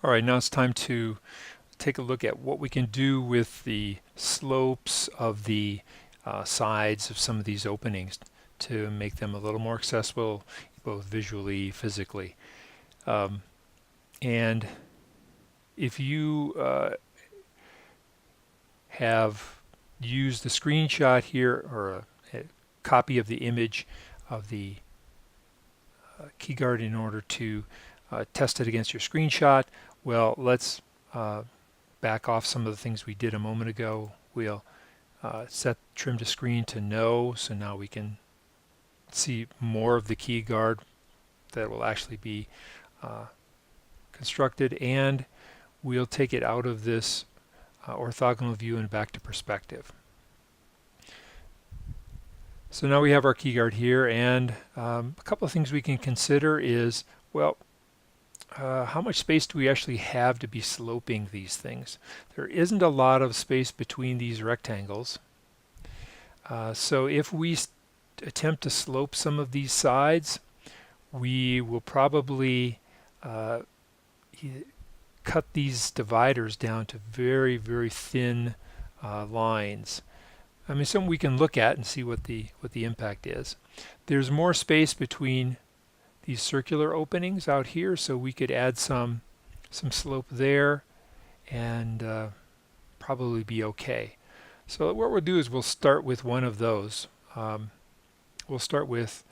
All right, now it's time to take a look at what we can do with the slopes of the sides of some of these openings to make them a little more accessible, both visually, physically. Um, and if you have used the screenshot here or a copy of the image of the keyguard in order to test it against your screenshot, well, let's back off some of the things we did a moment ago. We'll set trim to screen to no, so now we can see more of the key guard that will actually be constructed, and we'll take it out of this orthogonal view and back to perspective. So now we have our key guard here, and a couple of things we can consider is, well, how much space do we actually have to be sloping these things? There isn't a lot of space between these rectangles. So if we attempt to slope some of these sides, we will probably cut these dividers down to very, very thin lines. I mean, something we can look at and see what the impact is. There's more space between these circular openings out here, so we could add some slope there and probably be okay. So what we'll do is we'll start with one of those. We'll start with,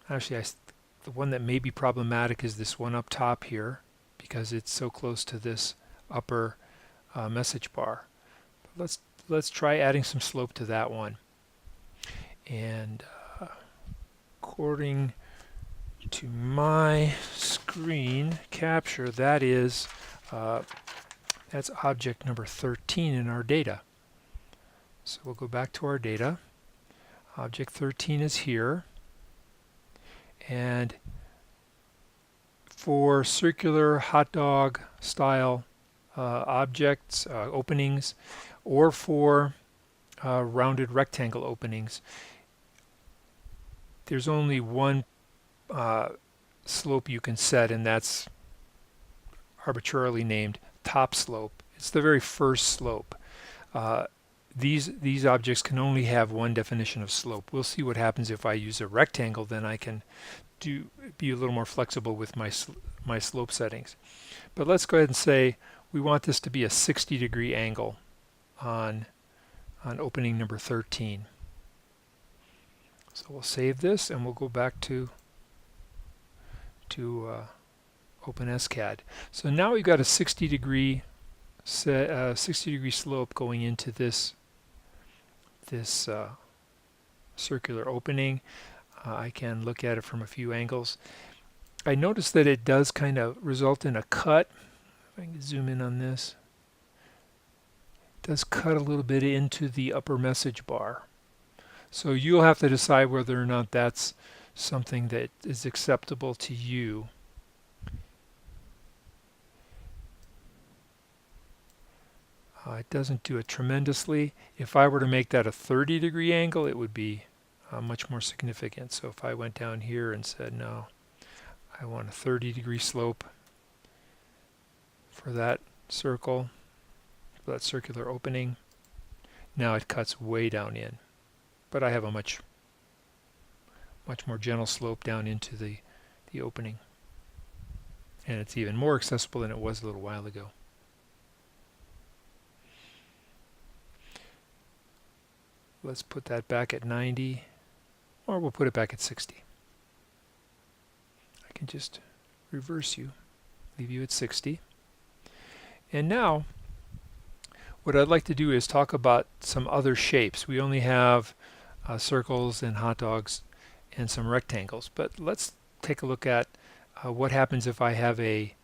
actually, the one that may be problematic is this one up top here, because it's so close to this upper message bar. But let's try adding some slope to that one. And according to my screen capture, that is that's object number 13 in our data. So we'll go back to our data. Object 13 is here, and for circular hot dog style objects, openings, or for rounded rectangle openings, there's only one slope you can set, and that's arbitrarily named top slope. It's the very first slope. These objects can only have one definition of slope. We'll see what happens if I use a rectangle. Then I can be a little more flexible with my slope settings. But let's go ahead and say we want this to be a 60-degree angle on opening number 13. So we'll save this and we'll go back to OpenSCAD. So now we've got a 60-degree slope going into this circular opening. I can look at it from a few angles. I notice that it does kind of result in a cut. If I can zoom in on this, it does cut a little bit into the upper message bar. So you'll have to decide whether or not that's something that is acceptable to you. It doesn't do it tremendously. If I were to make that a 30-degree angle, it would be much more significant. So if I went down here and said, no, I want a 30-degree slope for that circle, for that circular opening, now it cuts way down in. But I have a much more gentle slope down into the opening. And it's even more accessible than it was a little while ago. Let's put that back at 90, or we'll put it back at 60. I can just reverse you, leave you at 60. And now, what I'd like to do is talk about some other shapes. We only have circles and hot dogs and some rectangles, but let's take a look at what happens if I have a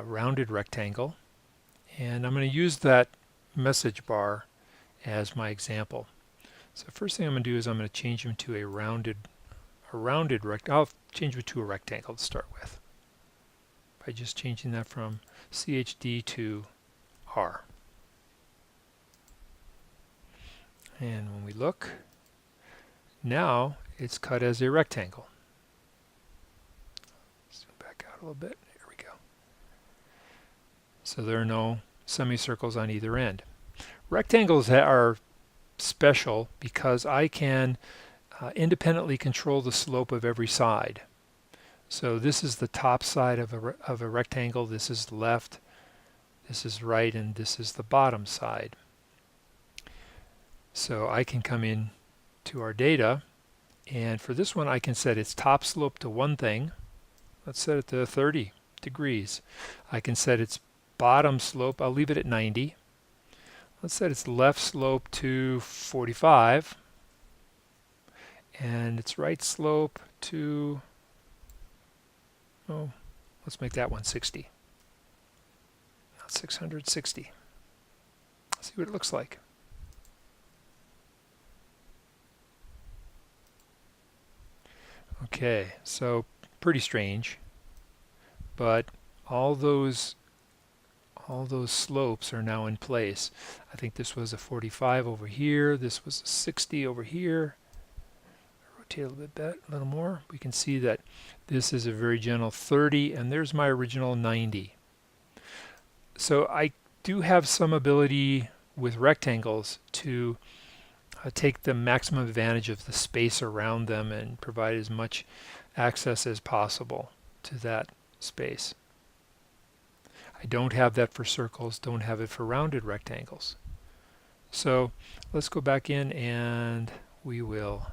rounded rectangle. And I'm going to use that message bar as my example. So first thing I'm going to do is I'm going to change them to a rounded rectangle. I'll change it to a rectangle to start with by just changing that from CHD to R. And when we look, now it's cut as a rectangle. Zoom back out a little bit. Here we go. So there are no semicircles on either end. Rectangles are special because I can independently control the slope of every side. So this is the top side of a rectangle, this is left, this is right, and this is the bottom side. So I can come in to our data, and for this one I can set its top slope to one thing. Let's set it to 30 degrees. I can set its bottom slope, I'll leave it at 90. Let's set its left slope to 45 and its right slope to, oh, let's make that one 60. Not 660. Let's see what it looks like. Okay, so pretty strange, but all those slopes are now in place. I think this was a 45 over here, this was a 60 over here. Rotate a little bit, a little more. We can see that this is a very gentle 30, and there's my original 90. So I do have some ability with rectangles to take the maximum advantage of the space around them and provide as much access as possible to that space. I don't have that for circles, don't have it for rounded rectangles. So let's go back in and we will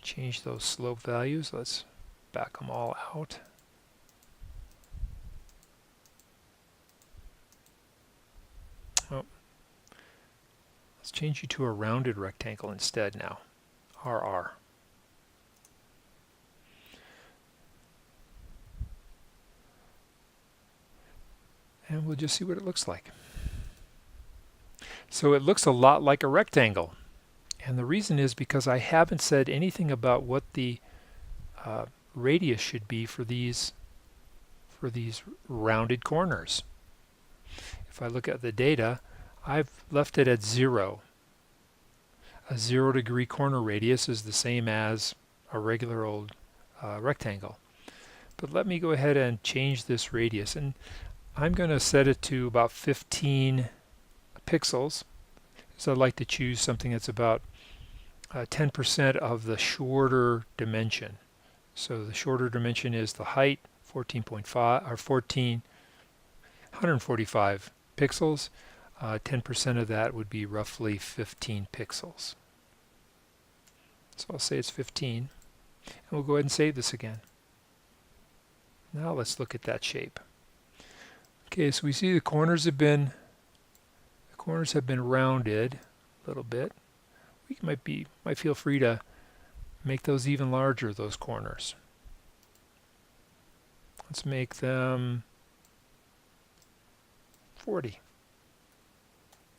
change those slope values. Let's back them all out. Oh, let's change you to a rounded rectangle instead now, RR. And we'll just see what it looks like. So it looks a lot like a rectangle. And the reason is because I haven't said anything about what the radius should be for these rounded corners. If I look at the data, I've left it at 0. A 0 degree corner radius is the same as a regular old rectangle. But let me go ahead and change this radius, and I'm going to set it to about 15 pixels. So I'd like to choose something that's about 10% of the shorter dimension. So the shorter dimension is the height, 14.5 or 145 pixels. 10% of that would be roughly 15 pixels. So I'll say it's 15, and we'll go ahead and save this again. Now let's look at that shape. Okay, so we see the corners have been rounded a little bit. We might feel free to make those even larger, those corners. Let's make them 40.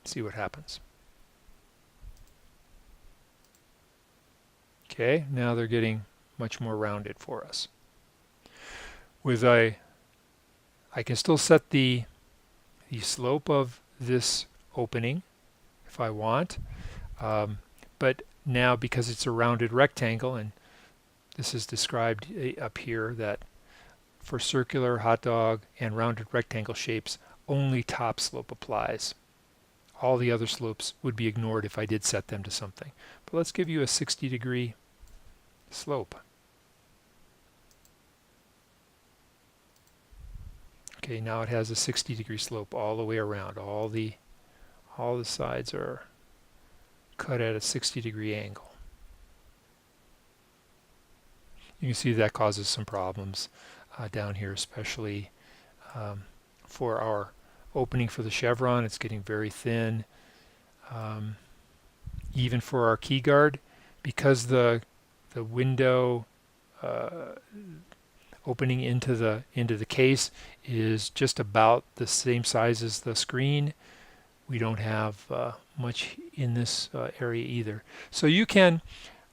See what happens. Okay, now they're getting much more rounded for us. I can still set the slope of this opening if I want, but now because it's a rounded rectangle, and this is described up here, that for circular, hot dog, and rounded rectangle shapes, only top slope applies. All the other slopes would be ignored if I did set them to something. But let's give you a 60-degree slope. Okay, now it has a 60-degree slope all the way around. All the sides are cut at a 60-degree angle. You can see that causes some problems down here, especially for our opening for the chevron. It's getting very thin. Even for our key guard, because the window opening into the case is just about the same size as the screen, we don't have much in this area either. So you can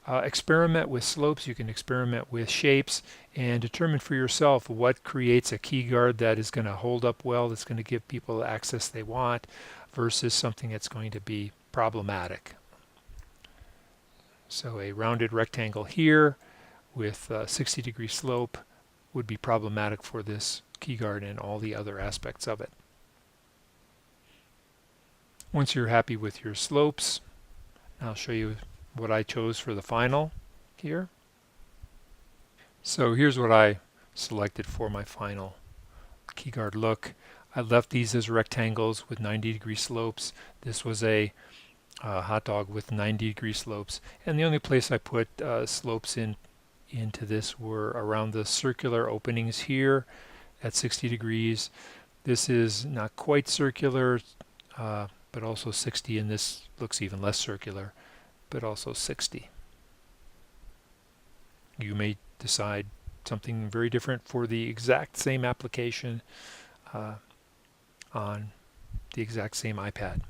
experiment with slopes, you can experiment with shapes, and determine for yourself what creates a key guard that is going to hold up well, that's going to give people the access they want, versus something that's going to be problematic. So a rounded rectangle here with a 60-degree slope would be problematic for this key guard and all the other aspects of it. Once you're happy with your slopes, I'll show you what I chose for the final here. So here's what I selected for my final key guard look. I left these as rectangles with 90-degree slopes. This was a hot dog with 90-degree slopes, and the only place I put slopes into this were around the circular openings here at 60 degrees. This is not quite circular, but also 60, and this looks even less circular, but also 60. You may decide something very different for the exact same application on the exact same iPad.